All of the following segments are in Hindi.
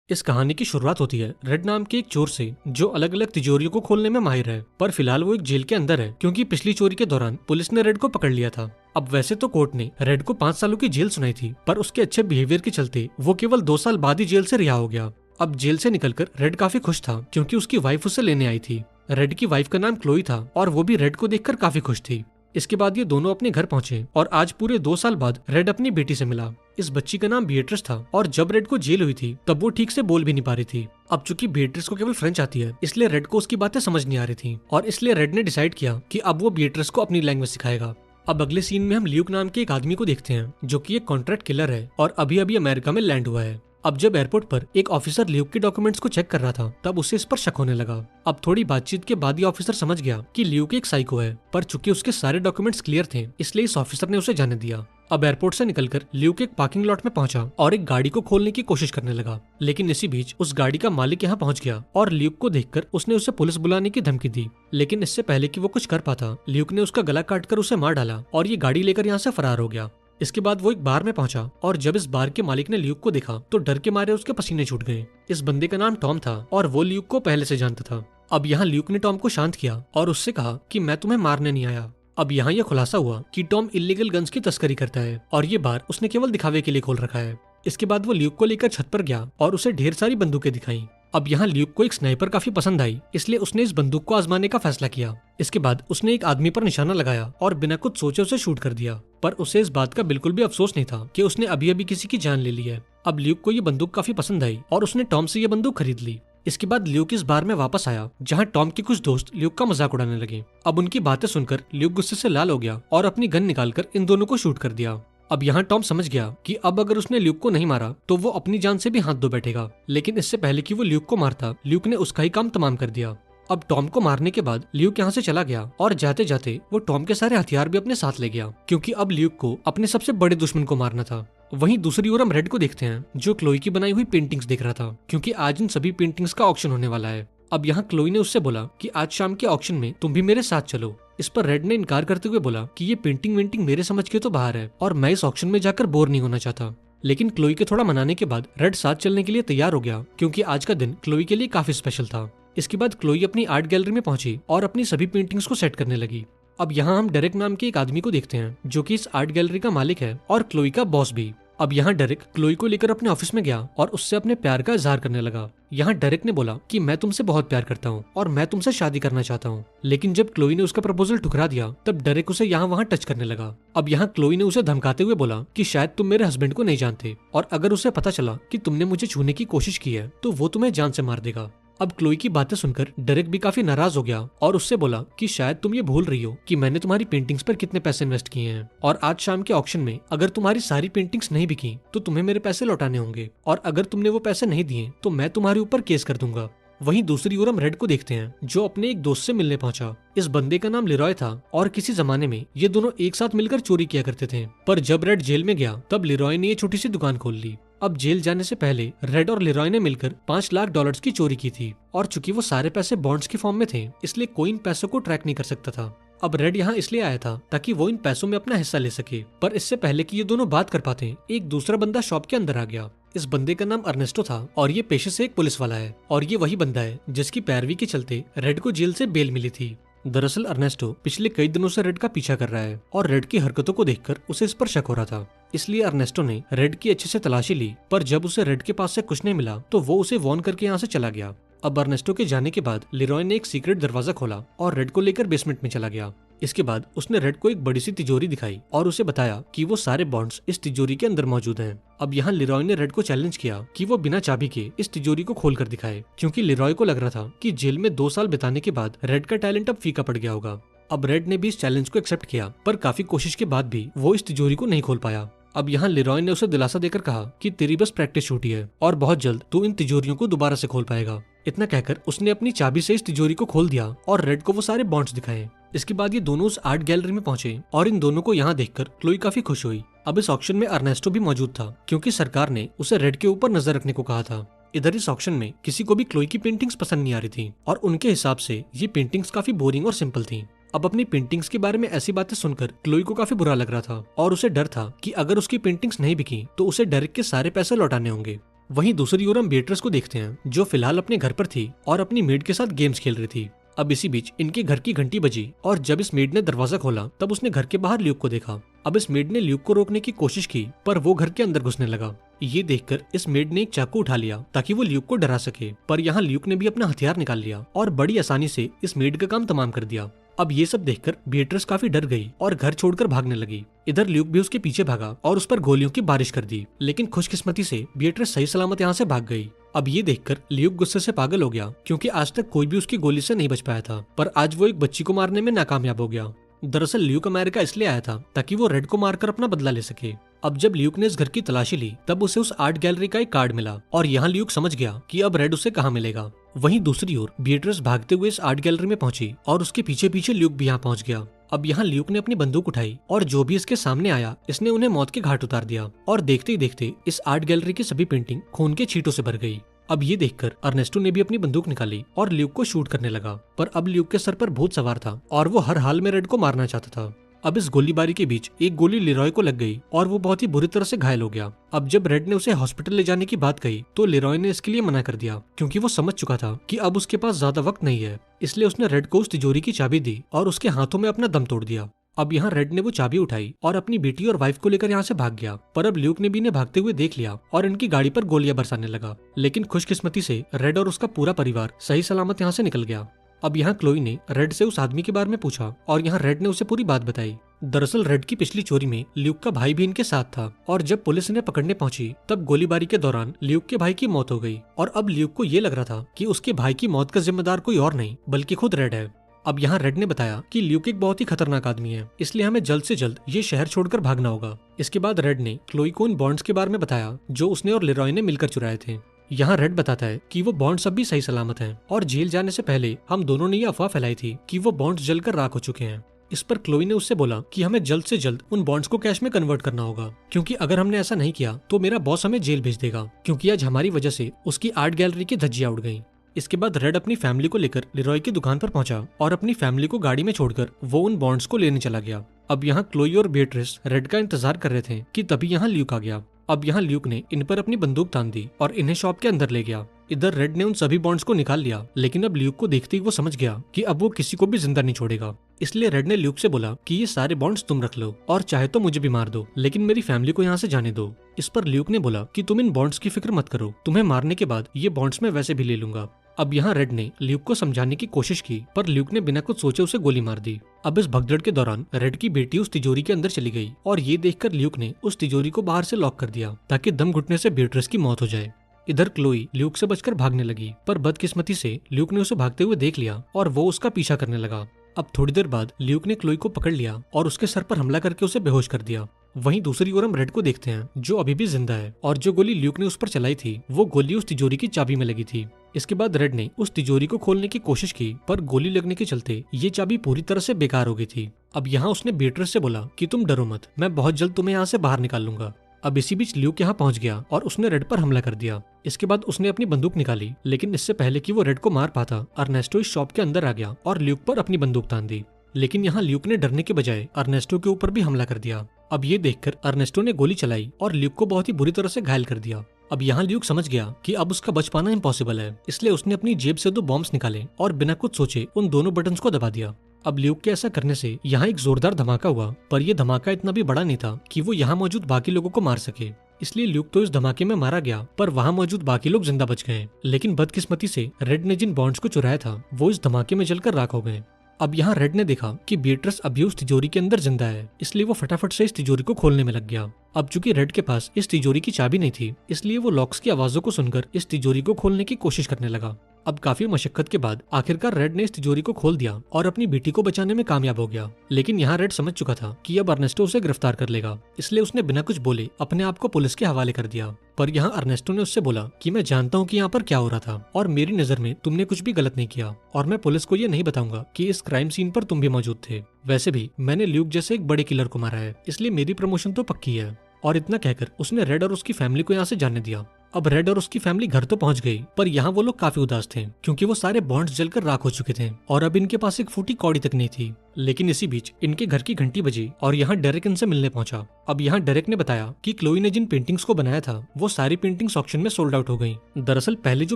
इस कहानी की शुरुआत होती है रेड नाम के एक चोर से जो अलग अलग तिजोरियों को खोलने में माहिर है, पर फिलहाल वो एक जेल के अंदर है क्योंकि पिछली चोरी के दौरान पुलिस ने रेड को पकड़ लिया था। अब वैसे तो कोर्ट ने रेड को 5 सालों की जेल सुनाई थी, पर उसके अच्छे बिहेवियर के चलते वो केवल 2 साल बाद ही जेल से रिहा हो गया। अब जेल से निकलकर रेड काफी खुश था क्योंकि उसकी वाइफ उसे लेने आई थी। रेड की वाइफ का नाम क्लोई था और वो भी रेड को देखकर काफी खुश थी। इसके बाद ये दोनों अपने घर पहुंचे और आज पूरे 2 साल बाद रेड अपनी बेटी से मिला। इस बच्ची का नाम बिएट्रिस था और जब रेड को जेल हुई थी तब वो ठीक से बोल भी नहीं पा रही थी। अब चूंकि बिएट्रिस को केवल फ्रेंच आती है, इसलिए रेड को उसकी बातें समझ नहीं आ रही थी और इसलिए रेड ने डिसाइड किया कि अब वो बिएट्रिस को अपनी लैंग्वेज सिखाएगा। अब अगले सीन में हम ल्यूक नाम के एक आदमी को देखते हैं जो कि एक कॉन्ट्रैक्ट किलर है और अभी अभी अमेरिका में लैंड हुआ है। अब जब एयरपोर्ट पर एक ऑफिसर ल्यूक के डॉक्यूमेंट्स को चेक कर रहा था तब उसे इस पर शक होने लगा। अब थोड़ी बातचीत के बाद ये ऑफिसर समझ गया कि ल्यूक एक साइको है, पर चूंकि उसके सारे डॉक्यूमेंट्स क्लियर थे इसलिए इस ऑफिसर ने उसे जाने दिया। अब एयरपोर्ट से निकलकर ल्यूक एक पार्किंग लॉट में पहुंचा और एक गाड़ी को खोलने की कोशिश करने लगा, लेकिन इसी बीच उस गाड़ी का मालिक यहाँ पहुंच गया और ल्यूक को देखकर उसने उसे पुलिस बुलाने की धमकी दी। लेकिन इससे पहले कि वो कुछ कर पाता, ल्यूक ने उसका गला काटकर उसे मार डाला और ये गाड़ी लेकर यहाँ से फरार हो गया। इसके बाद वो एक बार में पहुंचा और जब इस बार के मालिक ने ल्यूक को देखा तो डर के मारे उसके पसीने छूट गए। इस बंदे का नाम टॉम था और वो ल्यूक को पहले से जानता था। अब यहाँ ल्यूक ने टॉम को शांत किया और उससे कहा कि मैं तुम्हें मारने नहीं आया। अब यहाँ यह खुलासा हुआ कि टॉम इल्लीगल गन्स की तस्करी करता है और ये बार उसने केवल दिखावे के लिए खोल रखा है। इसके बाद वो ल्यूक को लेकर छत पर गया और उसे ढेर सारी बंदूकें दिखाई। अब यहाँ ल्यूक को एक स्नाइपर काफी पसंद आई, इसलिए उसने इस बंदूक को आजमाने का फैसला किया। इसके बाद उसने एक आदमी पर निशाना लगाया और बिना कुछ सोचे उसे शूट कर दिया, पर उसे इस बात का बिल्कुल भी अफसोस नहीं था कि उसने अभी अभी किसी की जान ले ली है। अब ल्यूक को ये बंदूक काफी पसंद आई और उसने टॉम से ये बंदूक खरीद ली। इसके बाद ल्यूक इस बार में वापस आया जहाँ टॉम के कुछ दोस्त ल्यूक का मजाक उड़ाने लगे। अब उनकी बातें सुनकर ल्यूक गुस्से से लाल हो गया और अपनी गन निकालकर इन दोनों को शूट कर दिया। अब यहाँ टॉम समझ गया कि अब अगर उसने ल्यूक को नहीं मारा तो वो अपनी जान से भी हाथ धो बैठेगा, लेकिन इससे पहले कि वो ल्यूक को मारता, ल्यूक ने उसका ही काम तमाम कर दिया। अब टॉम को मारने के बाद ल्यूक यहाँ से चला गया और जाते जाते वो टॉम के सारे हथियार भी अपने साथ ले गया क्योंकि अब ल्यूक को अपने सबसे बड़े दुश्मन को मारना था। वहीं दूसरी ओर हम रेड को देखते हैं जो क्लोई की बनाई हुई पेंटिंग्स देख रहा था क्योंकि आज इन सभी पेंटिंग्स का ऑक्शन होने वाला है। अब यहाँ क्लोई ने उससे बोला कि आज शाम के ऑक्शन में तुम भी मेरे साथ चलो। इस पर रेड ने इनकार करते हुए बोला कि ये पेंटिंग वेंटिंग मेरे समझ के तो बाहर है और मैं इस ऑक्शन में जाकर बोर नहीं होना चाहता। लेकिन क्लोई के थोड़ा मनाने के बाद रेड साथ चलने के लिए तैयार हो गया क्योंकि आज का दिन क्लोई के लिए काफी स्पेशल था। इसके बाद क्लोई अपनी आर्ट गैलरी में पहुंची और अपनी सभी पेंटिंग्स को सेट करने लगी। अब यहाँ हम डेरेक नाम के एक आदमी को देखते हैं जो कि इस आर्ट गैलरी का मालिक है और क्लोई का बॉस भी। अब यहाँ डेरेक क्लोई को लेकर अपने ऑफिस में गया और उससे अपने प्यार का इजहार करने लगा। यहाँ डेरेक ने बोला कि मैं तुमसे बहुत प्यार करता हूँ और मैं तुमसे शादी करना चाहता हूँ, लेकिन जब क्लोई ने उसका प्रपोजल ठुकरा दिया तब डेरेक उसे यहाँ वहाँ टच करने लगा। अब यहाँ क्लोई ने उसे धमकाते हुए बोला कि शायद तुम मेरे हस्बैंड को नहीं जानते और अगर उसे पता चला कि तुमने मुझे छूने की कोशिश की है तो वो तुम्हें जान से मार देगा। अब क्लोई की बातें सुनकर डेरेक भी काफी नाराज हो गया और उससे बोला कि शायद तुम ये भूल रही हो कि मैंने तुम्हारी पेंटिंग्स पर कितने पैसे इन्वेस्ट किए हैं और आज शाम के ऑक्शन में अगर तुम्हारी सारी पेंटिंग्स नहीं बिकी तो तुम्हें मेरे पैसे लौटाने होंगे और अगर तुमने वो पैसे नहीं दिए तो मैं तुम्हारे ऊपर केस कर दूंगा। वहीं दूसरी ओर हम रेड को देखते हैं जो अपने एक दोस्त से मिलने पहुंचा। इस बंदे का नाम लिरॉय था और किसी जमाने में ये दोनों एक साथ मिलकर चोरी किया करते थे, पर जब रेड जेल में गया तब लिरॉय ने ये छोटी सी दुकान खोल ली। अब जेल जाने से पहले रेड और लिरॉय ने मिलकर $5 लाख की चोरी की थी और चूंकि वो सारे पैसे बॉन्ड्स के फॉर्म में थे इसलिए कोई इन पैसों को ट्रैक नहीं कर सकता था। अब रेड यहाँ इसलिए आया था ताकि वो इन पैसों में अपना हिस्सा ले सके, पर इससे पहले कि ये दोनों बात कर पाते एक दूसरा बंदा शॉप के अंदर आ गया। इस बंदे का नाम अर्नेस्टो था और ये पेशे से एक पुलिस वाला है और ये वही बंदा है जिसकी पैरवी के चलते रेड को जेल से बेल मिली थी। दरअसल अर्नेस्टो पिछले कई दिनों से रेड का पीछा कर रहा है और रेड की हरकतों को देखकर उसे इस पर शक हो रहा था, इसलिए अर्नेस्टो ने रेड की अच्छे से तलाशी ली, पर जब उसे रेड के पास से कुछ नहीं मिला तो वो उसे वॉर्न करके यहाँ से चला गया। अब अर्नेस्टो के जाने के बाद लिरॉय ने एक सीक्रेट दरवाजा खोला और रेड को लेकर बेसमेंट में चला गया। इसके बाद उसने रेड को एक बड़ी सी तिजोरी दिखाई और उसे बताया कि वो सारे बॉन्ड्स इस तिजोरी के अंदर मौजूद हैं। अब यहाँ लिरॉय ने रेड को चैलेंज किया कि वो बिना चाबी के इस तिजोरी को खोल कर दिखाए क्योंकि लिरॉय को लग रहा था कि जेल में 2 साल बिताने के बाद रेड का टैलेंट अब फीका पड़ गया होगा। अब रेड ने भी इस चैलेंज को एक्सेप्ट किया, पर काफी कोशिश के बाद भी वो इस तिजोरी को नहीं खोल पाया। अब यहाँ लिरॉय ने उसे दिलासा देकर कहा कि तेरी बस प्रैक्टिस छूटी है और बहुत जल्द तू इन तिजोरियों को दोबारा से खोल पाएगा। इतना कहकर उसने अपनी चाबी से इस तिजोरी को खोल दिया और रेड को वो सारे बॉन्ड्स दिखाए। इसके बाद ये दोनों उस आर्ट गैलरी में पहुंचे और इन दोनों को यहाँ देखकर क्लोई काफी खुश हुई। अब इस ऑक्शन में अर्नेस्टो भी मौजूद था क्योंकि सरकार ने उसे रेड के ऊपर नजर रखने को कहा था। इधर इस ऑक्शन में किसी को भी क्लोई की पेंटिंग्स पसंद नहीं आ रही थी और उनके हिसाब से ये पेंटिंग्स काफी बोरिंग और सिंपल थी। अब अपनी पेंटिंग्स के बारे में ऐसी बातें सुनकर क्लोई को काफी बुरा लग रहा था और उसे डर था कि अगर उसकी पेंटिंग्स नहीं बिकी तो उसे डेरेक के सारे पैसे लौटाने होंगे। वहीं दूसरी ओर हम बीएट्रिस को देखते हैं जो फिलहाल अपने घर पर थी और अपनी मेड के साथ गेम्स खेल रही थी। अब इसी बीच इनके घर की घंटी बजी और जब इस मेड ने दरवाजा खोला तब उसने घर के बाहर ल्यूक को देखा। अब इस मेड ने ल्यूक को रोकने की कोशिश की पर वो घर के अंदर घुसने लगा। ये देखकर इस मेड ने एक चाकू उठा लिया ताकि वो ल्यूक को डरा सके, पर यहाँ ल्यूक ने भी अपना हथियार निकाल लिया और बड़ी आसानी से इस मेड का काम तमाम कर दिया। अब ये सब देखकर बीएट्रिस काफी डर गई और घर छोड़कर भागने लगी। इधर ल्यूक भी उसके पीछे भागा और उस पर गोलियों की बारिश कर दी, लेकिन खुशकिस्मती से बीएट्रिस सही सलामत यहाँ से भाग गई। अब ये देखकर ल्यूक गुस्से से पागल हो गया क्योंकि आज तक कोई भी उसकी गोली से नहीं बच पाया था, पर आज वो एक बच्ची को मारने में नाकामयाब हो गया। दरअसल ल्यूक अमेरिका इसलिए आया था ताकि वो रेड को मारकर अपना बदला ले सके। अब जब ल्यूक ने इस घर की तलाशी ली तब उसे उस आर्ट गैलरी का एक कार्ड मिला और यहाँ ल्यूक समझ गया कि अब रेड उसे कहाँ मिलेगा। वहीं दूसरी ओर बीएट्रिस भागते हुए इस आर्ट गैलरी में पहुंची और उसके पीछे पीछे ल्यूक भी यहाँ पहुंच गया। अब यहाँ ल्यूक ने अपनी बंदूक उठाई और जो भी इसके सामने आया इसने उन्हें मौत के घाट उतार दिया और देखते ही देखते इस आर्ट गैलरी की सभी पेंटिंग खून के छींटों से भर गई। अब ये देखकर अर्नेस्टो ने भी अपनी बंदूक निकाली और ल्यूक को शूट करने लगा, पर अब ल्यूक के सर पर भूत सवार था और वो हर हाल में रेड को मारना चाहता था। अब इस गोलीबारी के बीच एक गोली लिरॉय को लग गई और वो बहुत ही बुरी तरह से घायल हो गया। अब जब रेड ने उसे हॉस्पिटल ले जाने की बात कही तो लिरॉय ने इसके लिए मना कर दिया क्योंकि वो समझ चुका था कि अब उसके पास ज्यादा वक्त नहीं है। इसलिए उसने रेड को उस तिजोरी की चाबी दी और उसके हाथों में अपना दम तोड़ दिया। अब यहाँ रेड ने वो चाबी उठाई और अपनी बेटी और वाइफ को लेकर यहाँ से भाग गया, पर अब ल्यूक ने भी इन्हें भागते हुए देख लिया और इनकी गाड़ी पर गोलियां बरसाने लगा। लेकिन खुशकिस्मती से रेड और उसका पूरा परिवार सही सलामत यहाँ से निकल गया। अब यहाँ क्लोई ने रेड से उस आदमी के बारे में पूछा और यहाँ रेड ने उसे पूरी बात बताई। दरअसल रेड की पिछली चोरी में ल्यूक का भाई भी इनके साथ था और जब पुलिस इन्हें पकड़ने पहुंची तब गोलीबारी के दौरान ल्यूक के भाई की मौत हो गई और अब ल्यूक को ये लग रहा था कि उसके भाई की मौत का जिम्मेदार कोई और नहीं बल्कि खुद रेड है। अब यहाँ रेड ने बताया कि ल्यूक एक बहुत ही खतरनाक आदमी है, इसलिए हमें जल्द से जल्द ये शहर छोड़कर भागना होगा। इसके बाद रेड ने क्लोई को उन बॉन्ड्स के बारे में बताया जो उसने और लिरॉय ने मिलकर चुराए थे। यहाँ रेड बताता है कि वो बॉन्ड्स अब भी सही सलामत हैं और जेल जाने से पहले हम दोनों ने ये अफवाह फैलाई थी कि वो बॉन्ड्स जलकर राख हो चुके हैं। इस पर क्लोई ने उससे बोला कि हमें जल्द से जल्द उन बॉन्ड्स को कैश में कन्वर्ट करना होगा क्योंकि अगर हमने ऐसा नहीं किया तो मेरा बॉस हमें जेल भेज देगा क्योंकि आज हमारी वजह से उसकी आर्ट गैलरी की धज्जियां उड़ गईं। इसके बाद रेड अपनी फैमिली को लेकर लिरॉय की दुकान पर पहुंचा और अपनी फैमिली को गाड़ी में छोड़कर वो उन बॉन्ड्स को लेने चला गया। अब यहाँ क्लोई और बीएट्रिस रेड का इंतजार कर रहे थे कि तभी यहाँ ल्यूक आ गया। अब यहाँ ल्यूक ने इन पर अपनी बंदूक तान दी और इन्हें शॉप के अंदर ले गया। इधर रेड ने उन सभी बॉन्ड्स को निकाल लिया, लेकिन अब ल्यूक को देखते ही वो समझ गया कि अब वो किसी को भी जिंदा नहीं छोड़ेगा। इसलिए रेड ने ल्यूक से बोला कि ये सारे बॉन्ड्स तुम रख लो और चाहे तो मुझे भी मार दो, लेकिन मेरी फैमिली को यहाँ से जाने दो। इस पर ल्यूक ने बोला कि तुम इन बॉन्ड्स की फिक्र मत करो, तुम्हें मारने के बाद ये बॉन्ड्स मैं वैसे भी ले लूंगा। अब यहाँ रेड ने ल्यूक को समझाने की कोशिश की, पर ल्यूक ने बिना कुछ सोचे उसे गोली मार दी। अब इस भगदड़ के दौरान रेड की बेटी उस तिजोरी के अंदर चली गई और ये देखकर ल्यूक ने उस तिजोरी को बाहर से लॉक कर दिया ताकि दम घुटने से बीएट्रिस की मौत हो जाए। इधर क्लोई ल्यूक से बचकर भागने लगी, पर बदकिस्मती से ल्यूक ने उसे भागते हुए देख लिया और वो उसका पीछा करने लगा। अब थोड़ी देर बाद ल्यूक ने क्लोई को पकड़ लिया और उसके सर पर हमला करके उसे बेहोश कर दिया। वहीं दूसरी ओर हम रेड को देखते हैं जो अभी भी जिंदा है और जो गोली ल्यूक ने उस पर चलाई थी वो गोली उस तिजोरी की चाबी में लगी थी। इसके बाद रेड ने उस तिजोरी को खोलने की कोशिश की, पर गोली लगने के चलते ये चाबी पूरी तरह से बेकार हो गई थी। अब यहाँ उसने बीएट्रिस से बोला कि तुम डरो मत, मैं बहुत जल्द तुम्हें यहाँ से बाहर निकाल लूंगा। अब इसी बीच ल्यूक यहाँ पहुंच गया और उसने रेड पर हमला कर दिया। इसके बाद उसने अपनी बंदूक निकाली, लेकिन इससे पहले कि वो रेड को मार पाता अर्नेस्टो इस शॉप के अंदर आ गया और ल्यूक पर अपनी बंदूक तान दी। लेकिन यहाँ ल्यूक ने डरने के बजाय अर्नेस्टो के ऊपर भी हमला कर दिया। अब ये देखकर अर्नेस्टो ने गोली चलाई और ल्यूक को बहुत ही बुरी तरह से घायल कर दिया। अब यहाँ ल्यूक समझ गया कि अब उसका बच पाना इम्पॉसिबल है, इसलिए उसने अपनी जेब से 2 बॉम्ब्स निकाले और बिना कुछ सोचे उन दोनों बटन्स को दबा दिया। अब ल्यूक के ऐसा करने से यहाँ एक जोरदार धमाका हुआ, पर यह धमाका इतना भी बड़ा नहीं था कि वो यहाँ मौजूद बाकी लोगों को मार सके। इसलिए ल्यूक तो इस धमाके में मारा गया, पर वहाँ मौजूद बाकी लोग जिंदा बच गए। लेकिन बदकिस्मती से रेड ने जिन बॉन्ड्स को चुराया था वो इस धमाके में जलकर राख हो गए। अब यहाँ रेड ने देखा कि बीएट्रिस अभी उस तिजोरी के अंदर जिंदा है, इसलिए वो फटाफट से इस तिजोरी को खोलने में लग गया। अब चूंकि रेड के पास इस तिजोरी की चाबी नहीं थी, इसलिए वो लॉक्स की आवाजों को सुनकर इस तिजोरी को खोलने की कोशिश करने लगा। अब काफी मशक्कत के बाद आखिरकार रेड ने इस तिजोरी को खोल दिया और अपनी बेटी को बचाने में कामयाब हो गया। लेकिन यहाँ रेड समझ चुका था कि अब अर्नेस्टो उसे गिरफ्तार कर लेगा, इसलिए उसने बिना कुछ बोले अपने आप को पुलिस के हवाले कर दिया। पर यहाँ अर्नेस्टो ने उससे बोला कि मैं जानता हूँ कि यहाँ पर क्या हो रहा था और मेरी नजर में तुमने कुछ भी गलत नहीं किया और मैं पुलिस को ये नहीं बताऊंगा कि इस क्राइम सीन पर तुम भी मौजूद थे। वैसे भी मैंने ल्यूक जैसे एक बड़े किलर को मारा है, इसलिए मेरी प्रमोशन तो पक्की है। और इतना कहकर उसने रेड और उसकी फैमिली को यहाँ से जाने दिया। अब रेड और उसकी फैमिली घर तो पहुंच गई, पर यहाँ वो लोग काफी उदास थे क्योंकि वो सारे बॉन्ड्स जलकर राख हो चुके थे और अब इनके पास एक फूटी कौड़ी तक नहीं थी। लेकिन इसी बीच इनके घर की घंटी बजी और यहाँ डेरेक इनसे मिलने पहुंचा। अब यहाँ डेरेक ने बताया कि क्लोई ने जिन पेंटिंग्स को बनाया था वो सारी पेंटिंग्स ऑक्शन में सोल्ड आउट हो गई। दरअसल पहले जो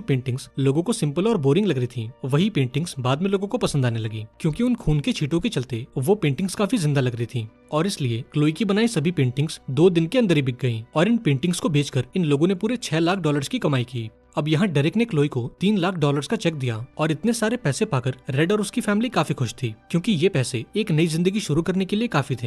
पेंटिंग्स लोगों को सिंपल और बोरिंग लग रही थी, वही पेंटिंग्स बाद में लोगों को पसंद आने लगी, क्योंकि उन खून के छींटों के चलते वो पेंटिंग्स काफी जिंदा लग रही थी। और इसलिए क्लोई की बनाई सभी पेंटिंग्स 2 दिन के अंदर ही बिक गई और इन पेंटिंग्स को बेचकर इन लोगों ने पूरे $6 लाख की कमाई की। अब यहाँ डेरेक ने क्लोई को $3 लाख का चेक दिया और इतने सारे पैसे पाकर रेड और उसकी फैमिली काफी खुश थी, क्योंकि ये पैसे एक नई जिंदगी शुरू करने के लिए काफी थे।